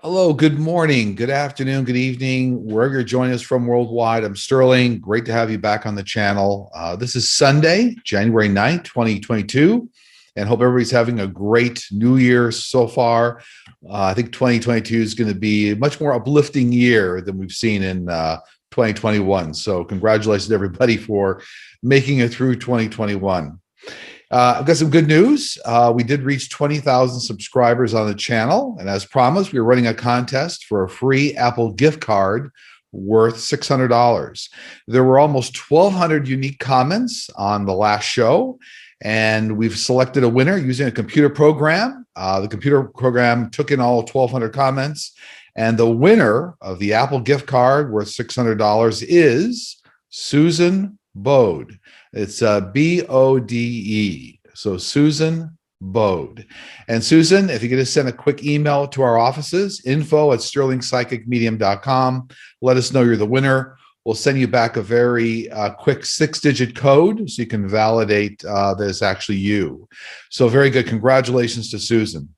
Hello, good morning, good afternoon, good evening, wherever you're joining us from worldwide. I'm Sterling. Great to have you back on the channel. This is Sunday, January 9th, 2022, and hope everybody's having a great new year so far. I think 2022 is going to be a much more uplifting year than we've seen in 2021. So congratulations to everybody for making it through 2021. I've got some good news. We did reach 20,000 subscribers on the channel. And as promised, we are running a contest for a free Apple gift card worth $600. There were almost 1,200 unique comments on the last show. And we've selected a winner using a computer program. The computer program took in all 1,200 comments. And the winner of the Apple gift card worth $600 is Susan Bode. It's Bode. So Susan Bode. And Susan, if you could just send a quick email to our offices, info@sterlingpsychicmedium.com. Let us know you're the winner. We'll send you back a very quick 6-digit code so you can validate that it's actually you. So very good. Congratulations to Susan.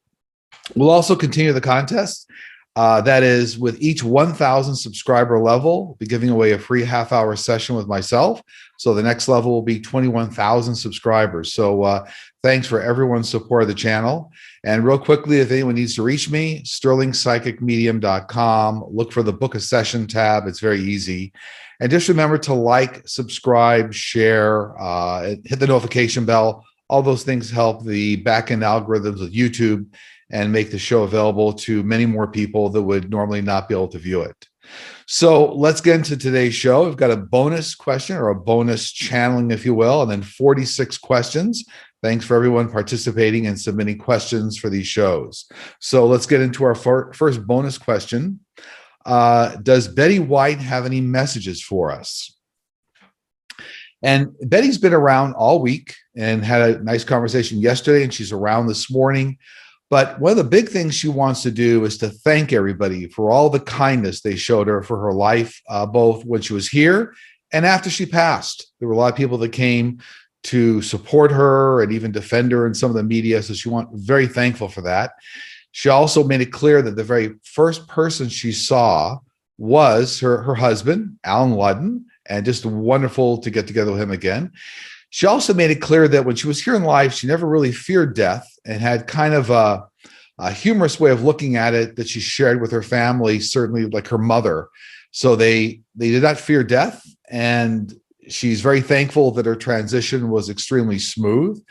We'll also continue the contest. That is, with each 1,000 subscriber level, we'll be giving away a free half-hour session with myself. So the next level will be 21,000 subscribers. So thanks for everyone's support of the channel. And real quickly, if anyone needs to reach me, sterlingpsychicmedium.com. Look for the Book a Session tab. It's very easy. And just remember to like, subscribe, share, hit the notification bell. All those things help the back-end algorithms of YouTube and make the show available to many more people that would normally not be able to view it. So let's get into today's show. We've got a bonus question or a bonus channeling, if you will, and then 46 questions. Thanks for everyone participating and submitting questions for these shows. So let's get into our first bonus question. Does Betty White have any messages for us? And Betty's been around all week and had a nice conversation yesterday, and she's around this morning. But one of the big things she wants to do is to thank everybody for all the kindness they showed her for her life, both when she was here and after she passed. There were a lot of people that came to support her and even defend her in some of the media. So she was very thankful for that. She also made it clear that the very first person she saw was her husband, Alan Ludden, and just wonderful to get together with him again. She also made it clear that when she was here in life, she never really feared death and had kind of a humorous way of looking at it that she shared with her family, certainly like her mother. So they did not fear death. And she's very thankful that her transition was extremely smooth.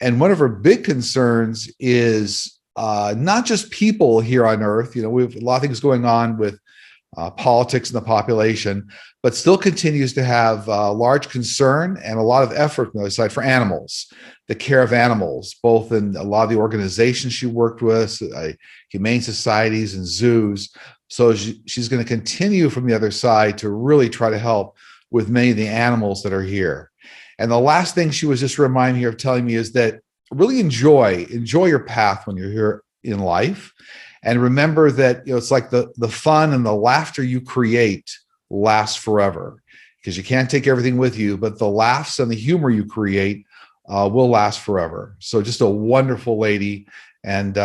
And one of her big concerns is not just people here on Earth. You know, we have a lot of things going on with politics and the population, but still continues to have large concern and a lot of effort on the other side for animals, the care of animals, both in a lot of the organizations she worked with, humane societies and zoos. So she's going to continue from the other side to really try to help with many of the animals that are here. And the last thing she was just reminding me of telling me is that really enjoy your path when you're here in life. And remember that, you know, it's like the fun and the laughter you create lasts forever, because you can't take everything with you, but the laughs and the humor you create will last forever. So just a wonderful lady, and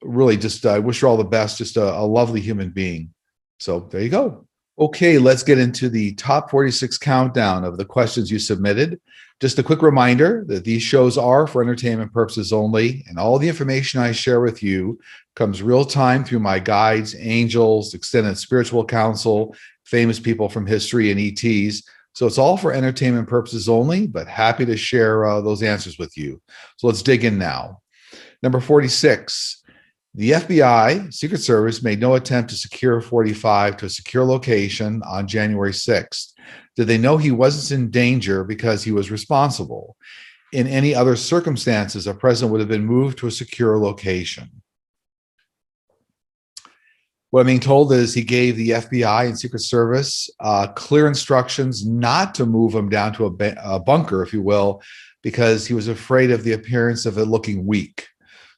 really just I wish her all the best. Just a lovely human being. So there you go. Okay, let's get into the top 46 countdown of the questions you submitted. Just a quick reminder that these shows are for entertainment purposes only, and all the information I share with you comes real time through my guides, angels, extended spiritual counsel, famous people from history, and ETs. So it's all for entertainment purposes only, but happy to share those answers with you. So let's dig in now. Number 46, the FBI, Secret Service, made no attempt to secure 45 to a secure location on January 6th. Did they know he wasn't in danger because he was responsible? In any other circumstances, a president would have been moved to a secure location. What I'm being told is he gave the FBI and Secret Service clear instructions not to move him down to a bunker, if you will, because he was afraid of the appearance of it looking weak.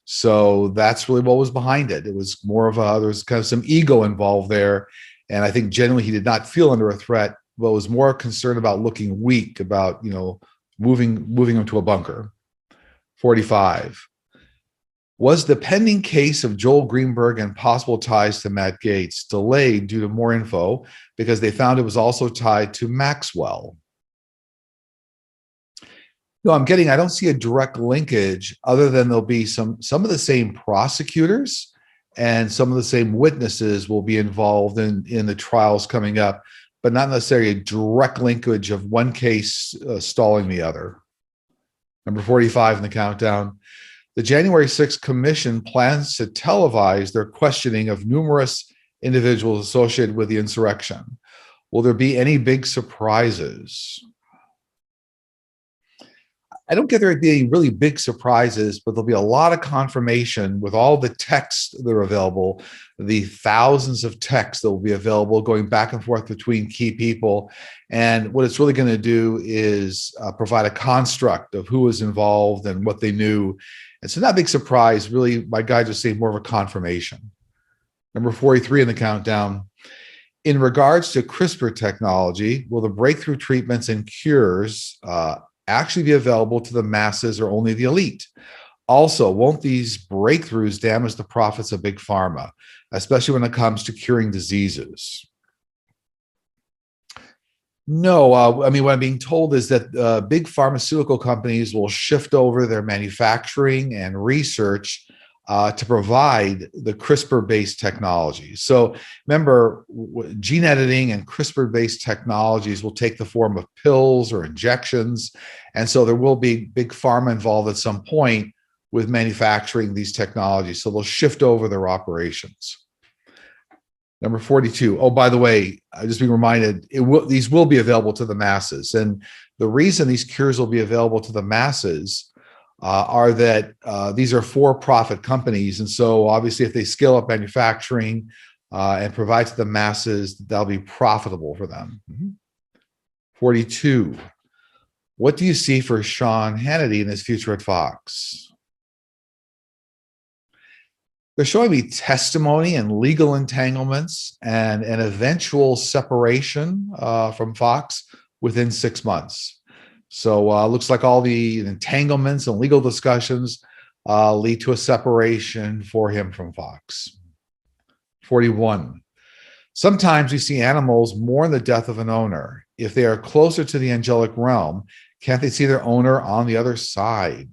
So that's really what was behind it. It was more of there was kind of some ego involved there. And I think generally he did not feel under a threat, but was more concerned about looking weak, about, you know, moving him to a bunker. 45. Was the pending case of Joel Greenberg and possible ties to Matt Gaetz delayed due to more info because they found it was also tied to Maxwell? No, I don't see a direct linkage other than there'll be some of the same prosecutors and some of the same witnesses will be involved in the trials coming up, but not necessarily a direct linkage of one case stalling the other. Number 45 in the countdown. The January 6th Commission plans to televise their questioning of numerous individuals associated with the insurrection. Will there be any big surprises? I don't get there to be any really big surprises, but there'll be a lot of confirmation with all the texts that are available, the thousands of texts that will be available going back and forth between key people. And what it's really going to do is provide a construct of who was involved and what they knew. And so not a big surprise, really, my guide just saying more of a confirmation. Number 43 in the countdown. In regards to CRISPR technology, will the breakthrough treatments and cures actually be available to the masses or only the elite? Also, won't these breakthroughs damage the profits of big pharma, especially when it comes to curing diseases? No, what I'm being told is that big pharmaceutical companies will shift over their manufacturing and research to provide the CRISPR-based technology. So remember, gene editing and CRISPR-based technologies will take the form of pills or injections. And so there will be big pharma involved at some point with manufacturing these technologies. So they'll shift over their operations. Number 42. Oh, by the way, I just being reminded, these will be available to the masses. And the reason these cures will be available to the masses are that these are for-profit companies. And so obviously if they scale up manufacturing and provide to the masses, that'll be profitable for them. 42. What do you see for Sean Hannity in his future at Fox? They're showing me testimony and legal entanglements and an eventual separation from Fox within 6 months. So looks like all the entanglements and legal discussions lead to a separation for him from Fox. 41. Sometimes we see animals mourn the death of an owner. If they are closer to the angelic realm, can't they see their owner on the other side?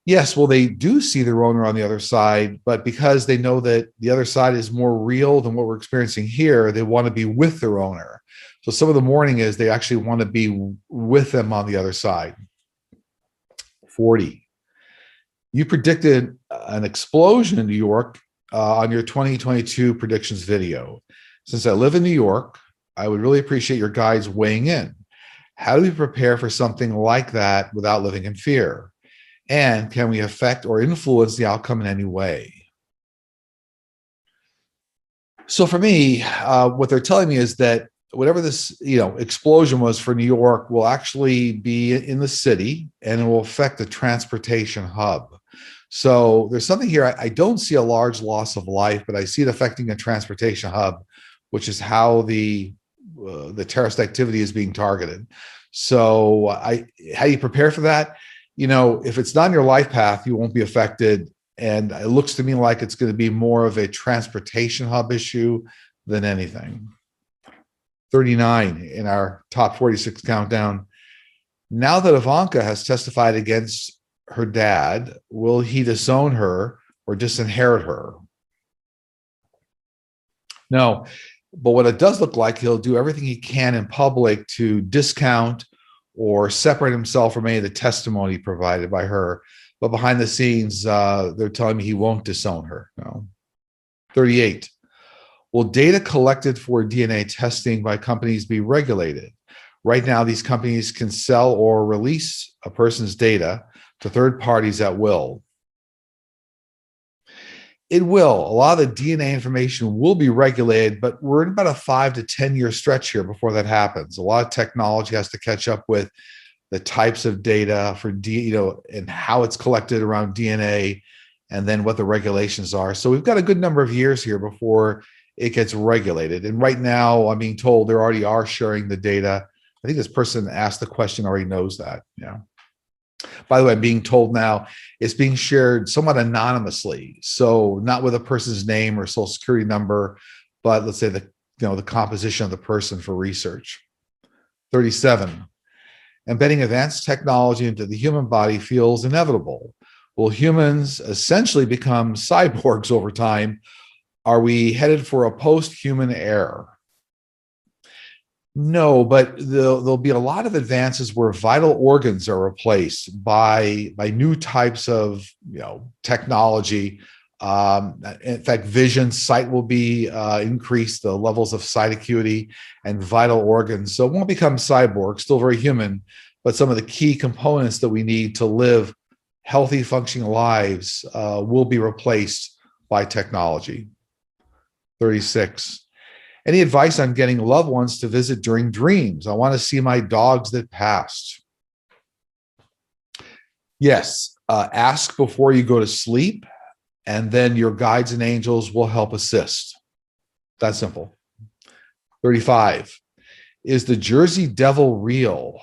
Yes, well, they do see their owner on the other side, but because they know that the other side is more real than what we're experiencing here, they want to be with their owner. So some of the mourning is they actually want to be with them on the other side. 40. You predicted an explosion in New York on your 2022 predictions video. Since I live in New York, I would really appreciate your guides weighing in. How do we prepare for something like that without living in fear? And can we affect or influence the outcome in any way? So for me, what they're telling me is that whatever this explosion was for New York will actually be in the city and it will affect the transportation hub. So there's something here. I don't see a large loss of life, but I see it affecting a transportation hub, which is how the terrorist activity is being targeted. So how do you prepare for that? If it's not in your life path, you won't be affected. And it looks to me like it's going to be more of a transportation hub issue than anything. 39 in our top 46 countdown. Now that Ivanka has testified against her dad, will he disown her or disinherit her? No, but what it does look like, he'll do everything he can in public to discount or separate himself from any of the testimony provided by her. But behind the scenes, they're telling me he won't disown her. No. 38. Will data collected for DNA testing by companies be regulated? Right now, these companies can sell or release a person's data to third parties at will. It will. A lot of the DNA information will be regulated, but we're in about a 5 to 10 year stretch here before that happens. A lot of technology has to catch up with the types of data for and how it's collected around DNA, and then what the regulations are. So we've got a good number of years here before it gets regulated. And right now, I'm being told they already are sharing the data. I think this person asked the question already knows that. Yeah. By the way, I'm being told now it's being shared somewhat anonymously. So not with a person's name or social security number, but let's say the composition of the person for research. 37. Embedding advanced technology into the human body feels inevitable. Will humans essentially become cyborgs over time? Are we headed for a post-human era? No, but there'll be a lot of advances where vital organs are replaced by new types of technology. In fact, vision, sight will be increased, the levels of sight acuity and vital organs. So it won't become cyborg, still very human, but some of the key components that we need to live healthy, functioning lives will be replaced by technology. 36. Any advice on getting loved ones to visit during dreams? I want to see my dogs that passed. Yes, ask before you go to sleep, and then your guides and angels will help assist. That's simple. 35. Is the Jersey Devil real?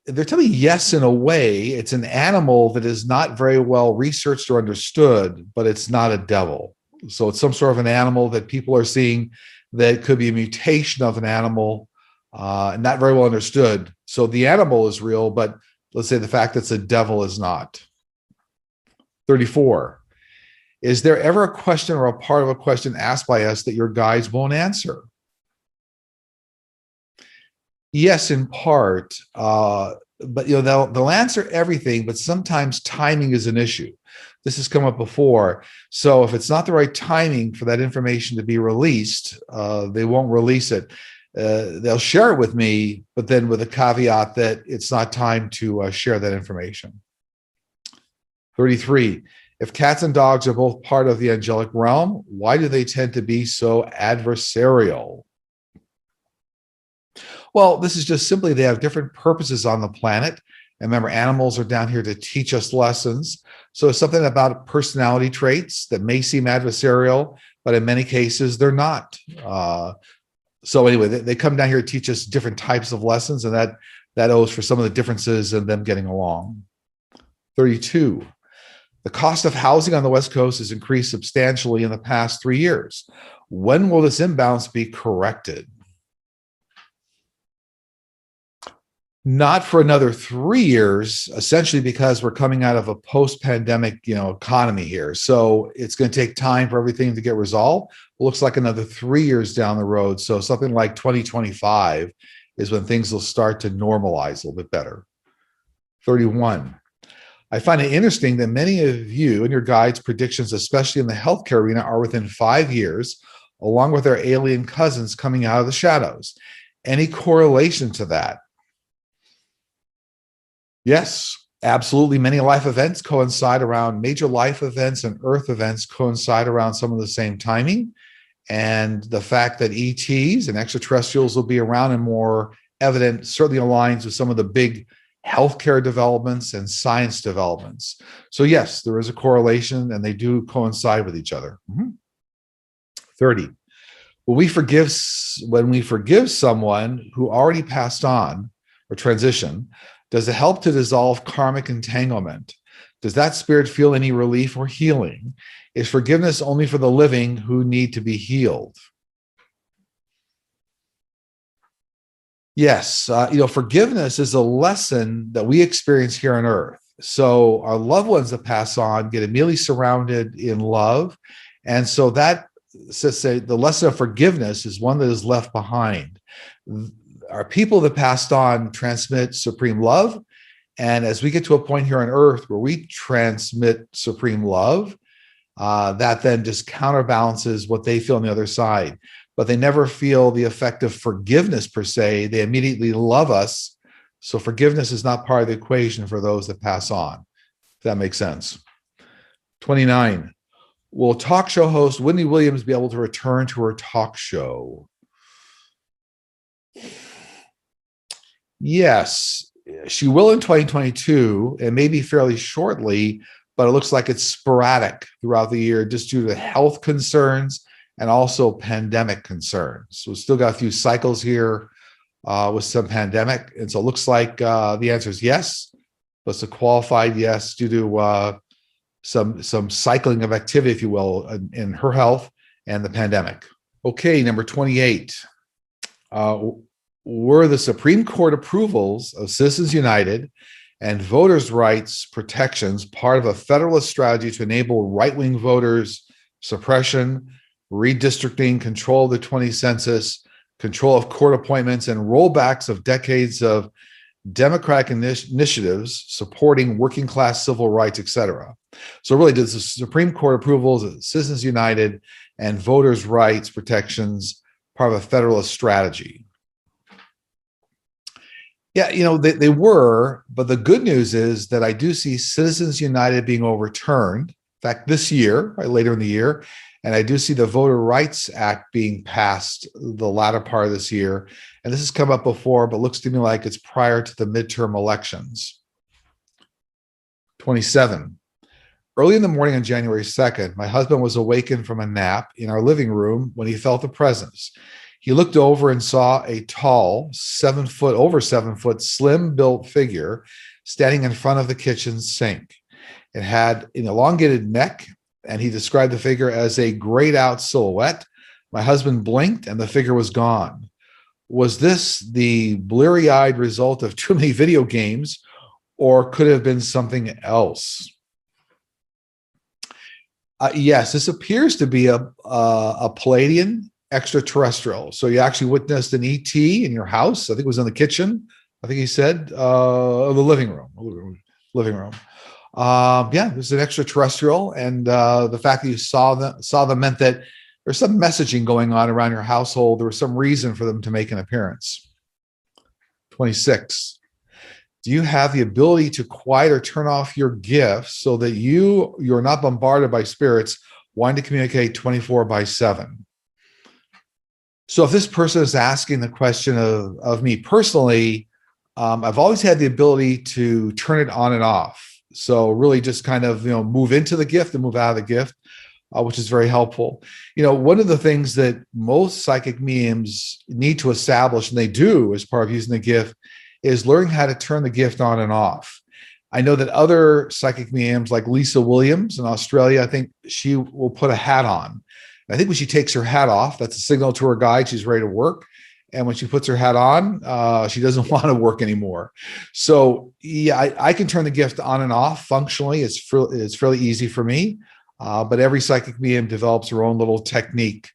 They're telling me yes, in a way. It's an animal that is not very well researched or understood, but it's not a devil. So it's some sort of an animal that people are seeing that could be a mutation of an animal, not very well understood. So the animal is real, but let's say the fact that it's a devil is not. 34. Is there ever a question or a part of a question asked by us that your guides won't answer? Yes, in part, but they'll answer everything, but sometimes timing is an issue. This has come up before. So if it's not the right timing for that information to be released, they won't release it. They'll share it with me, but then with a caveat that it's not time to share that information. 33. If cats and dogs are both part of the angelic realm, why do they tend to be so adversarial? Well, this is just simply they have different purposes on the planet. And remember, animals are down here to teach us lessons. So it's something about personality traits that may seem adversarial, but in many cases, they're not. So anyway, they come down here to teach us different types of lessons, and that owes for some of the differences in them getting along. 32. The cost of housing on the West Coast has increased substantially in the past 3 years. When will this imbalance be corrected? Not for another 3 years, essentially because we're coming out of a post-pandemic, economy here. So it's going to take time for everything to get resolved. It looks like another 3 years down the road. So something like 2025 is when things will start to normalize a little bit better. 31. I find it interesting that many of you and your guides' predictions, especially in the healthcare arena, are within 5 years, along with their alien cousins coming out of the shadows. Any correlation to that? Yes, absolutely. Many life events coincide around major life events, and Earth events coincide around some of the same timing. And the fact that ETs and extraterrestrials will be around and more evident certainly aligns with some of the big healthcare developments and science developments. So yes, there is a correlation, and they do coincide with each other. 30. When we forgive someone who already passed on or transitioned, does it help to dissolve karmic entanglement? Does that spirit feel any relief or healing? Is forgiveness only for the living who need to be healed? Yes, forgiveness is a lesson that we experience here on Earth. So our loved ones that pass on get immediately surrounded in love. And so that, say, the lesson of forgiveness is one that is left behind. Our people that passed on transmit supreme love. And as we get to a point here on Earth where we transmit supreme love, that then just counterbalances what they feel on the other side. But they never feel the effect of forgiveness per se. They immediately love us. So forgiveness is not part of the equation for those that pass on, if that makes sense. 29. Will talk show host Whitney Williams be able to return to her talk show? Yes, she will in 2022, and maybe fairly shortly, but it looks like it's sporadic throughout the year just due to health concerns and also pandemic concerns. So we've still got a few cycles here with some pandemic. And so it looks like the answer is yes, but it's a qualified yes due to some cycling of activity, if you will, in her health and the pandemic. Okay, number 28. Were the Supreme Court approvals of Citizens United and voters' rights protections part of a federalist strategy to enable right-wing voters suppression, redistricting, control of the 20 census, control of court appointments, and rollbacks of decades of democratic initiatives supporting working class civil rights, etc.? So really, does the Supreme Court approvals of Citizens United and voters' rights protections part of a federalist strategy? Yeah, they were, but the good news is that I do see Citizens United being overturned. In fact, this year, right, later in the year, and I do see the Voter Rights Act being passed the latter part of this year. And this has come up before, but looks to me like it's prior to the midterm elections. 27. Early in the morning on January 2nd, my husband was awakened from a nap in our living room when he felt a presence. He looked over and saw a tall, over 7 foot, slim built figure standing in front of the kitchen sink. It had an elongated neck, and he described the figure as a grayed out silhouette. My husband blinked and the figure was gone. Was this the bleary eyed result of too many video games, or could it have been something else? Yes, this appears to be a Palladian extraterrestrial. So you actually witnessed an ET in your house. I think it was in the kitchen. I think he said the living room. Yeah, it was an extraterrestrial, and the fact that you saw them meant that there's some messaging going on around your household. There was some reason for them to make an appearance. 26. Do you have the ability to quiet or turn off your gifts so that you're not bombarded by spirits wanting to communicate 24/7? So if this person is asking the question of me personally, I've always had the ability to turn it on and off. So really just kind of, move into the gift and move out of the gift, which is very helpful. One of the things that most psychic mediums need to establish, and they do as part of using the gift, is learning how to turn the gift on and off. I know that other psychic mediums like Lisa Williams in Australia, I think she will put a hat on. I think when she takes her hat off, that's a signal to her guide she's ready to work. And when she puts her hat on, she doesn't want to work anymore. So yeah, I can turn the gift on and off functionally. It's fairly easy for me. But every psychic medium develops their own little technique.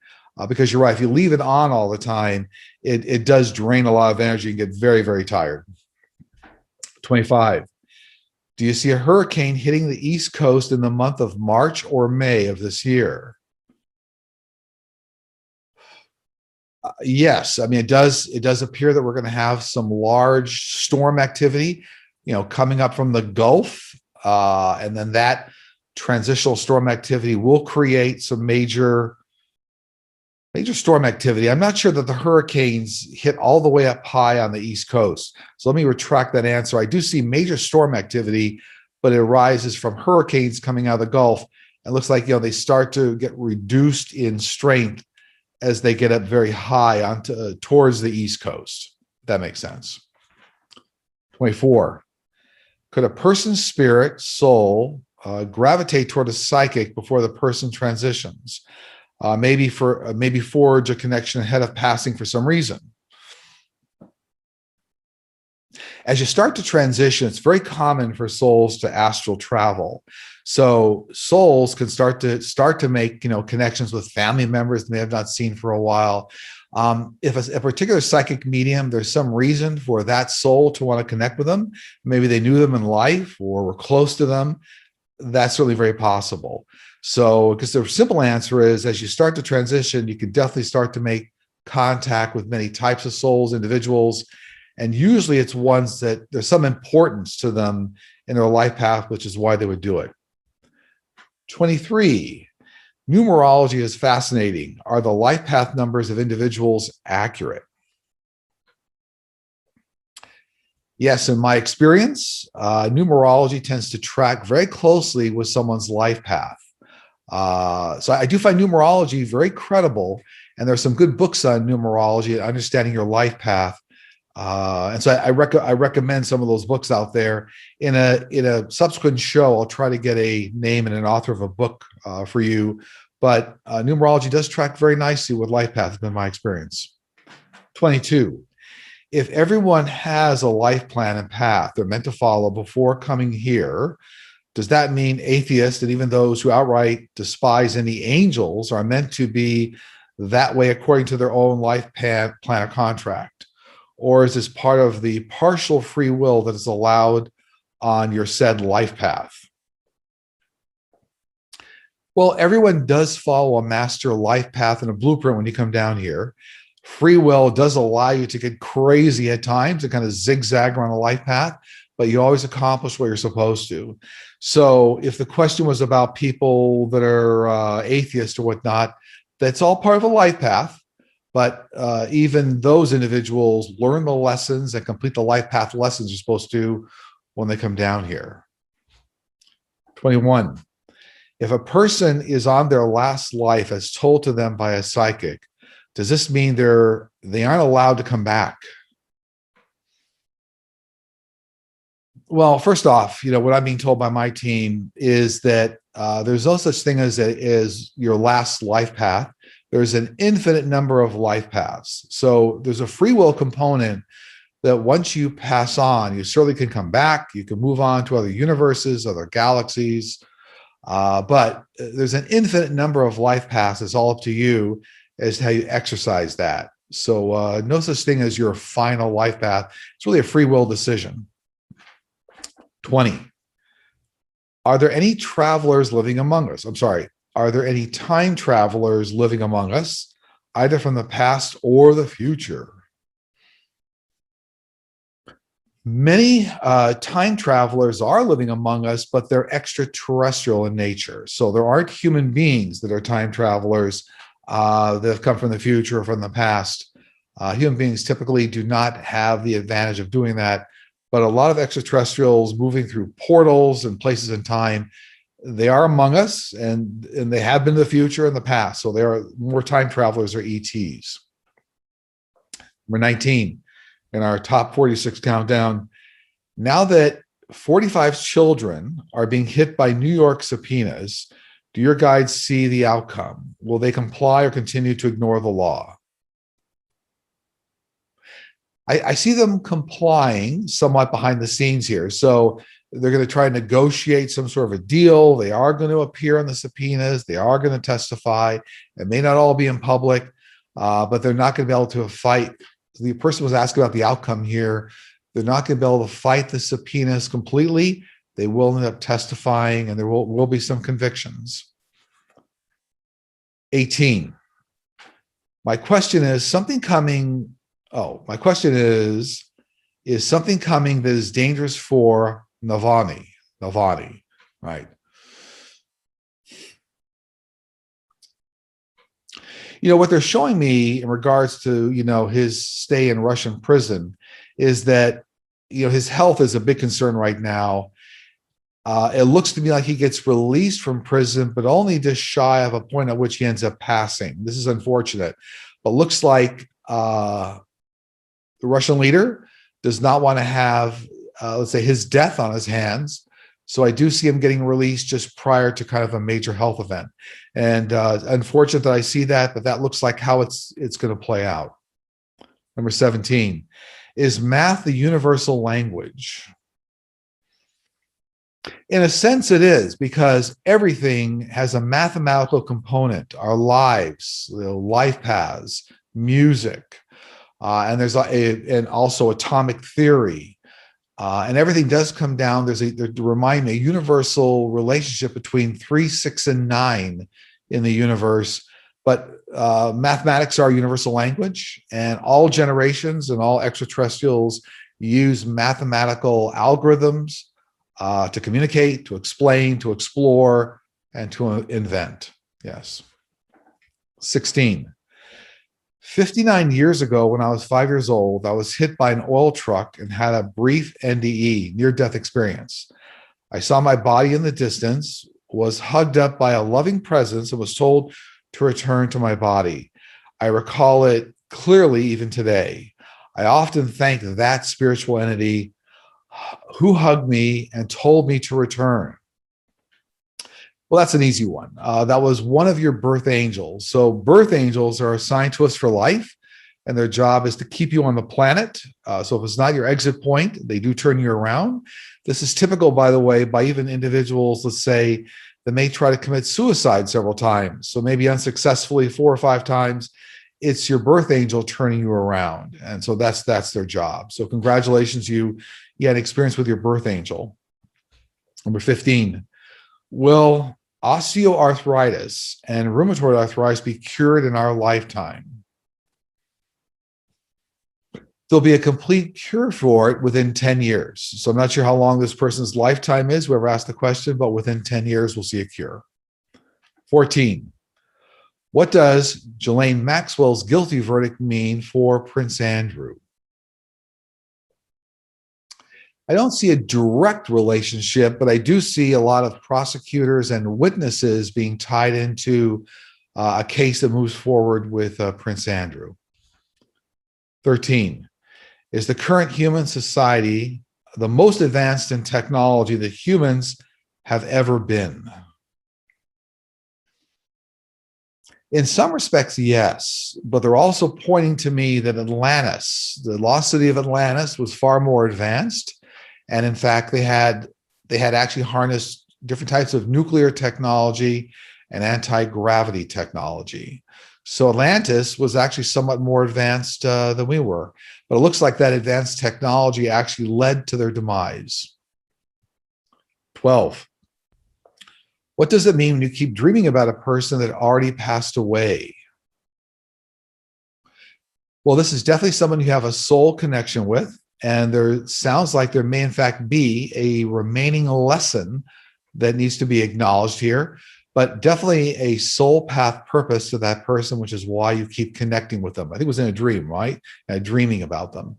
Because you're right, if you leave it on all the time, it does drain a lot of energy and get very, very tired. 25. Do you see a hurricane hitting the East Coast in the month of March or May of this year? Yes, I mean it does appear that we're going to have some large storm activity, coming up from the Gulf, and then that transitional storm activity will create some major storm activity. I'm not sure that the hurricanes hit all the way up high on the East Coast. So let me retract that answer. I do see major storm activity, but it arises from hurricanes coming out of the Gulf. It looks like they start to get reduced in strength as they get up very high towards the East Coast. If that makes sense. 24. Could a person's spirit, soul, gravitate toward a psychic before the person transitions? Maybe forge a connection ahead of passing for some reason. As you start to transition, it's very common for souls to astral travel. So souls can start to make connections with family members they have not seen for a while. If a particular psychic medium, there's some reason for that soul to want to connect with them. Maybe they knew them in life or were close to them. That's really very possible. So, because the simple answer is, as you start to transition, you can definitely start to make contact with many types of souls, individuals, and usually it's ones that there's some importance to them in their life path, which is why they would do it. 23. Numerology is fascinating. Are the life path numbers of individuals accurate? Yes, in my experience, numerology tends to track very closely with someone's life path. So I do find numerology very credible, and there's some good books on numerology and understanding your life path. And so I recommend some of those books out there. In a subsequent show, I'll try to get a name and an author of a book for you. But numerology does track very nicely with life path, has been my experience. 22. If everyone has a life plan and path they're meant to follow before coming here, does that mean atheists and even those who outright despise any angels are meant to be that way according to their own life plan or contract? Or is this part of the partial free will that is allowed on your said life path? Well, everyone does follow a master life path and a blueprint when you come down here. Free will does allow you to get crazy at times and kind of zigzag around a life path, but you always accomplish what you're supposed to. So if the question was about people that are atheists or whatnot, that's all part of a life path. But even those individuals learn the lessons and complete the life path lessons you're supposed to when they come down here. 21. If a person is on their last life as told to them by a psychic, does this mean they aren't allowed to come back? Well, first off, what I'm being told by my team is that there's no such thing as your last life path. There's an infinite number of life paths. So there's a free will component that once you pass on, you certainly can come back. You can move on to other universes, other galaxies. But there's an infinite number of life paths. It's all up to you as to how you exercise that. So no such thing as your final life path. It's really a free will decision. 20. Are there any travelers living among us? I'm sorry. Are there any time travelers living among us, either from the past or the future? Many time travelers are living among us, but they're extraterrestrial in nature. So there aren't human beings that are time travelers that have come from the future or from the past. Human beings typically do not have the advantage of doing that, but a lot of extraterrestrials moving through portals and places in time, they are among us, and they have been in the future and the past. So there are more time travelers or ETs. Number 19, in our top 46 countdown, now that 45 children are being hit by New York subpoenas, do your guides see the outcome? Will they comply or continue to ignore the law? I see them complying somewhat behind the scenes here. So they're going to try and negotiate some sort of a deal. They are going to appear on the subpoenas. They are going to testify. It may not all be in public, but they're not going to be able to fight. The person was asking about the outcome here. They're not going to be able to fight the subpoenas completely. They will end up testifying, and there will be some convictions. 18. My question is something coming that is dangerous for Navani, right? What they're showing me in regards to, his stay in Russian prison is that, his health is a big concern right now. It looks to me like he gets released from prison, but only just shy of a point at which he ends up passing. This is unfortunate, but looks like the Russian leader does not want to have, let's say, his death on his hands. So I do see him getting released just prior to kind of a major health event. And unfortunate that I see that, but that looks like how it's going to play out. Number 17, is math the universal language? In a sense, it is, because everything has a mathematical component. Our lives, life paths, music, and there's and also atomic theory, and everything does come down. To remind me, a universal relationship between 3, 6, and 9 in the universe. But mathematics are a universal language, and all generations and all extraterrestrials use mathematical algorithms to communicate, to explain, to explore, and to invent. Yes. 16. 59 years ago, when I was 5 years old, I was hit by an oil truck and had a brief NDE, near-death experience. I saw my body in the distance, was hugged up by a loving presence, and was told to return to my body. I recall it clearly even today. I often thank that spiritual entity who hugged me and told me to return. Well, that's an easy one. That was one of your birth angels. So, birth angels are assigned to us for life, and their job is to keep you on the planet. So, if it's not your exit point, they do turn you around. This is typical, by the way, by even individuals, let's say, that may try to commit suicide several times. So, maybe unsuccessfully 4 or 5 times. It's your birth angel turning you around. And so that's their job. So, congratulations, you had experience with your birth angel. Number 15. Will osteoarthritis and rheumatoid arthritis be cured in our lifetime? There'll be a complete cure for it within 10 years. So I'm not sure how long this person's lifetime is, whoever asked the question, but within 10 years, we'll see a cure. 14. What does Ghislaine Maxwell's guilty verdict mean for Prince Andrew? I don't see a direct relationship, but I do see a lot of prosecutors and witnesses being tied into a case that moves forward with Prince Andrew. 13. Is the current human society the most advanced in technology that humans have ever been? In some respects, yes, but they're also pointing to me that Atlantis, the lost city of Atlantis, was far more advanced. And in fact, they had actually harnessed different types of nuclear technology and anti-gravity technology. So Atlantis was actually somewhat more advanced than we were. But it looks like that advanced technology actually led to their demise. 12. What does it mean when you keep dreaming about a person that already passed away? Well, this is definitely someone you have a soul connection with. And there sounds like there may, in fact, be a remaining lesson that needs to be acknowledged here, but definitely a soul path purpose to that person, which is why you keep connecting with them. I think it was in a dream, right? Dreaming about them.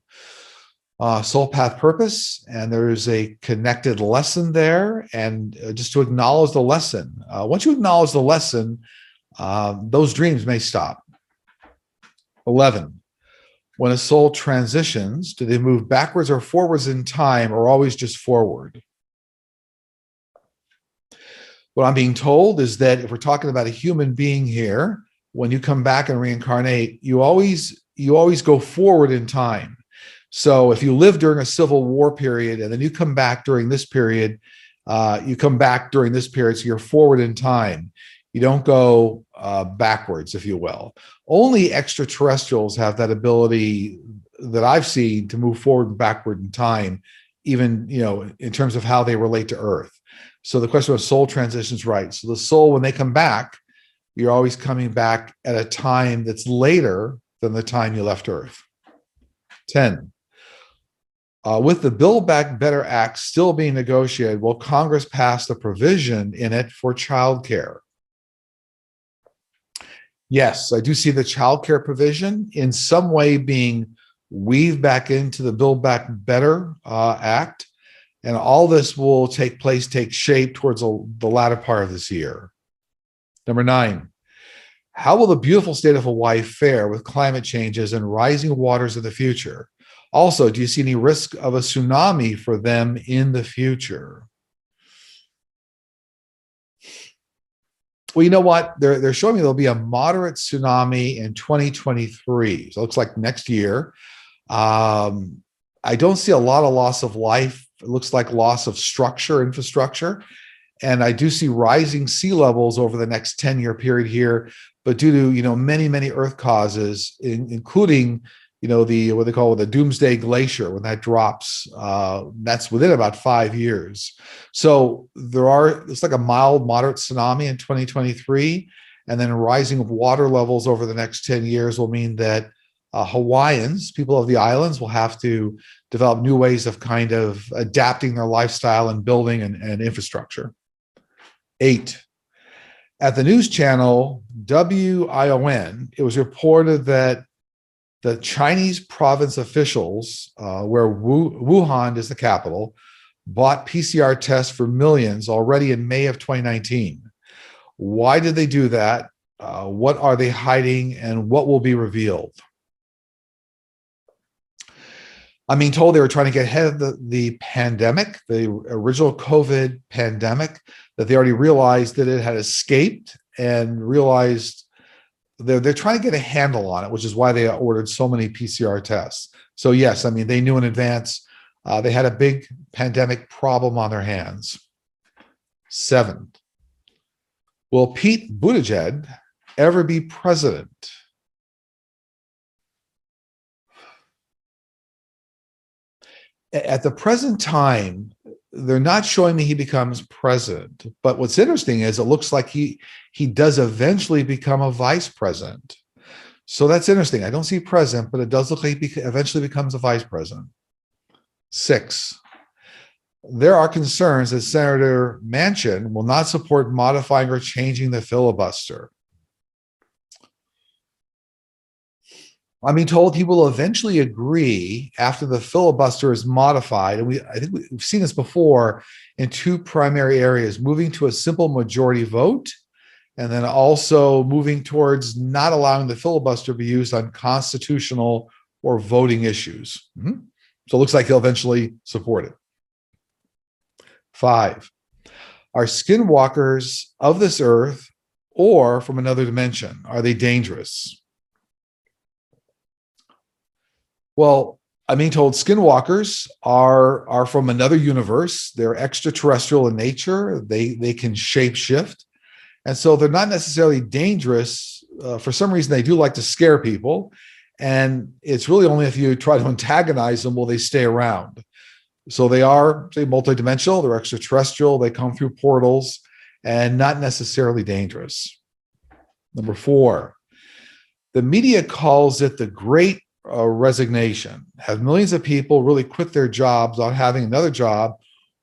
Soul path purpose, and there's a connected lesson there. And just to acknowledge the lesson. Once you acknowledge the lesson, those dreams may stop. 11. When a soul transitions, do they move backwards or forwards in time, or always just forward? What I'm being told is that if we're talking about a human being here, when you come back and reincarnate, you always go forward in time. So if you live during a civil war period and then you come back during this period, so you're forward in time. You don't go backwards, if you will. Only extraterrestrials have that ability that I've seen to move forward and backward in time, even in terms of how they relate to Earth. So the question of soul transitions, right? So the soul, when they come back, you're always coming back at a time that's later than the time you left Earth. 10. With the Build Back Better Act still being negotiated, will Congress pass the provision in it for childcare? Yes, I do see the childcare provision in some way being weaved back into the Build Back Better Act. And all this will take shape towards the latter part of this year. Number 9, how will the beautiful state of Hawaii fare with climate changes and rising waters in the future? Also, do you see any risk of a tsunami for them in the future? Well, you know what? They're showing me there'll be a moderate tsunami in 2023. So it looks like next year. I don't see a lot of loss of life. It looks like loss of infrastructure. And I do see rising sea levels over the next 10-year period here, but due to, many, many earth causes, including, what they call the Doomsday Glacier, when that drops, that's within about 5 years. So it's like a mild, moderate tsunami in 2023, and then rising of water levels over the next 10 years will mean that Hawaiians, people of the islands, will have to develop new ways of kind of adapting their lifestyle and building and infrastructure. 8. At the news channel WION, it was reported that the Chinese province officials, where Wuhan is the capital, bought PCR tests for millions already in May of 2019. Why did they do that? What are they hiding, and what will be revealed? I'm being told they were trying to get ahead of the pandemic, the original COVID pandemic, that they already realized that it had escaped and realized they're trying to get a handle on it, which is why they ordered so many PCR tests. So yes, I mean, they knew in advance they had a big pandemic problem on their hands. 7, will Pete Buttigieg ever be president? At the present time, they're not showing me he becomes president. But what's interesting is it looks like he does eventually become a vice president. So that's interesting. I don't see president, but it does look like he eventually becomes a vice president. 6, there are concerns that Senator Manchin will not support modifying or changing the filibuster. I'm being told he will eventually agree after the filibuster is modified. And I think we've seen this before in 2 primary areas, moving to a simple majority vote, and then also moving towards not allowing the filibuster to be used on constitutional or voting issues. So it looks like he'll eventually support it. 5, are skinwalkers of this earth or from another dimension? Are they dangerous? Well, I'm being told skinwalkers are from another universe. They're extraterrestrial in nature. They can shapeshift. And so they're not necessarily dangerous. For some reason, they do like to scare people. And it's really only if you try to antagonize them will they stay around. So they are, say, multidimensional. They're extraterrestrial. They come through portals and not necessarily dangerous. Number 4, the media calls it the Great Resignation. Have millions of people really quit their jobs without having another job,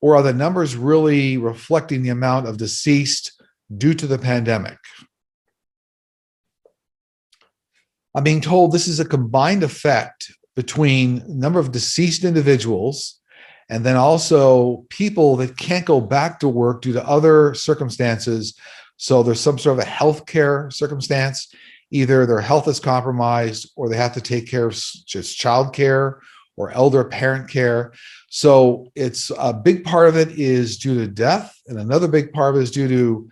or are the numbers really reflecting the amount of deceased due to the pandemic? I'm being told this is a combined effect between number of deceased individuals and then also people that can't go back to work due to other circumstances. So there's some sort of a healthcare circumstance. Either their health is compromised or they have to take care of just childcare or elder parent care. So it's a big part of it is due to death. And another big part of it is due to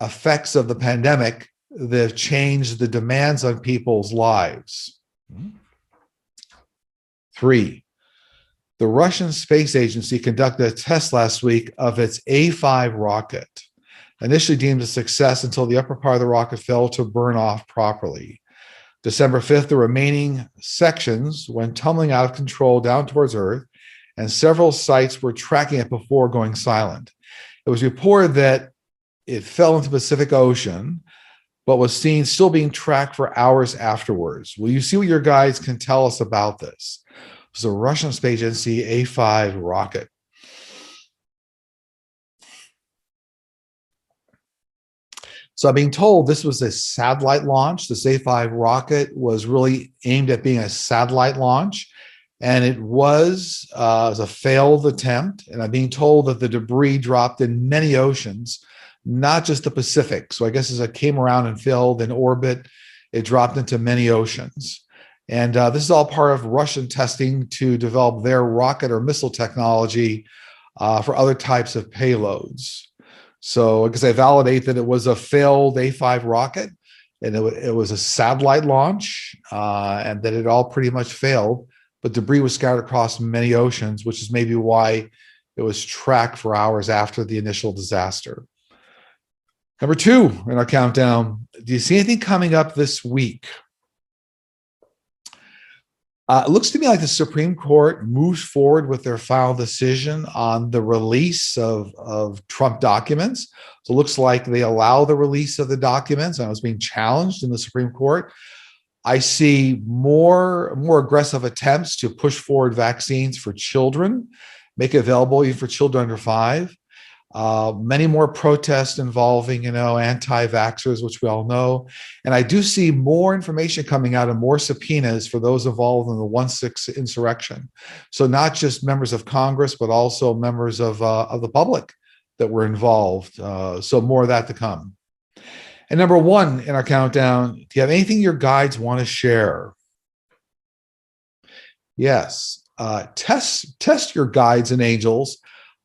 effects of the pandemic that have changed the demands on people's lives. 3, the Russian Space Agency conducted a test last week of its A5 rocket, initially deemed a success until the upper part of the rocket failed to burn off properly. December 5th, the remaining sections went tumbling out of control down towards Earth, and several sites were tracking it before going silent. It was reported that it fell into the Pacific Ocean, but was seen still being tracked for hours afterwards. Will you see what your guides can tell us about this? It was a Russian Space Agency A5 rocket. So I'm being told this was a satellite launch. This A5 rocket was really aimed at being a satellite launch, and it was a failed attempt. And I'm being told that the debris dropped in many oceans, not just the Pacific. So I guess as it came around and failed in orbit, it dropped into many oceans. And this is all part of Russian testing to develop their rocket or missile technology for other types of payloads. So because I validate that it was a failed A5 rocket and it was a satellite launch and that it all pretty much failed, but debris was scattered across many oceans, which is maybe why it was tracked for hours after the initial disaster. Number 2 in our countdown, do you see anything coming up this week? It looks to me like the Supreme Court moves forward with their final decision on the release of Trump documents. So it looks like they allow the release of the documents, and it was being challenged in the Supreme Court. I see more aggressive attempts to push forward vaccines for children, make it available even for children under 5. Many more protests involving, anti-vaxxers, which we all know. And I do see more information coming out and more subpoenas for those involved in the 1/6 insurrection. So not just members of Congress, but also members of the public that were involved. So more of that to come. And number 1 in our countdown, do you have anything your guides want to share? Yes. Test your guides and angels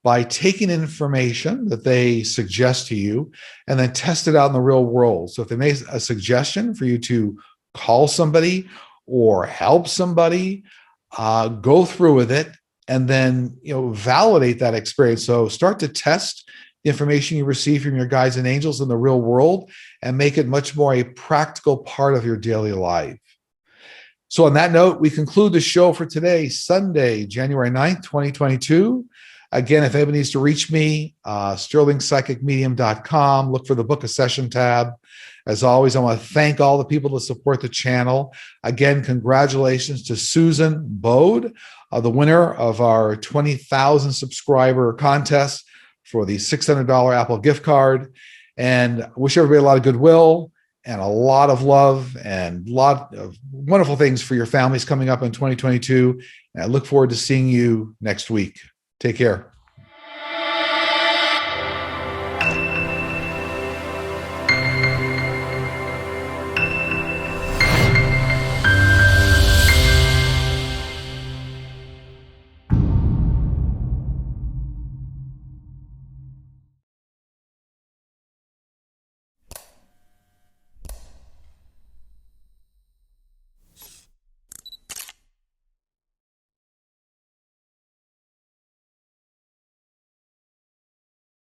by taking information that they suggest to you and then test it out in the real world. So if they make a suggestion for you to call somebody or help somebody, go through with it and then validate that experience. So start to test the information you receive from your guides and angels in the real world and make it much more a practical part of your daily life. So on that note, we conclude the show for today, Sunday, January 9th, 2022. Again, if anybody needs to reach me, sterlingpsychicmedium.com. Look for the Book a Session tab. As always, I want to thank all the people that support the channel. Again, congratulations to Susan Bode, the winner of our 20,000 subscriber contest for the $600 Apple gift card. And wish everybody a lot of goodwill and a lot of love and a lot of wonderful things for your families coming up in 2022. And I look forward to seeing you next week. Take care.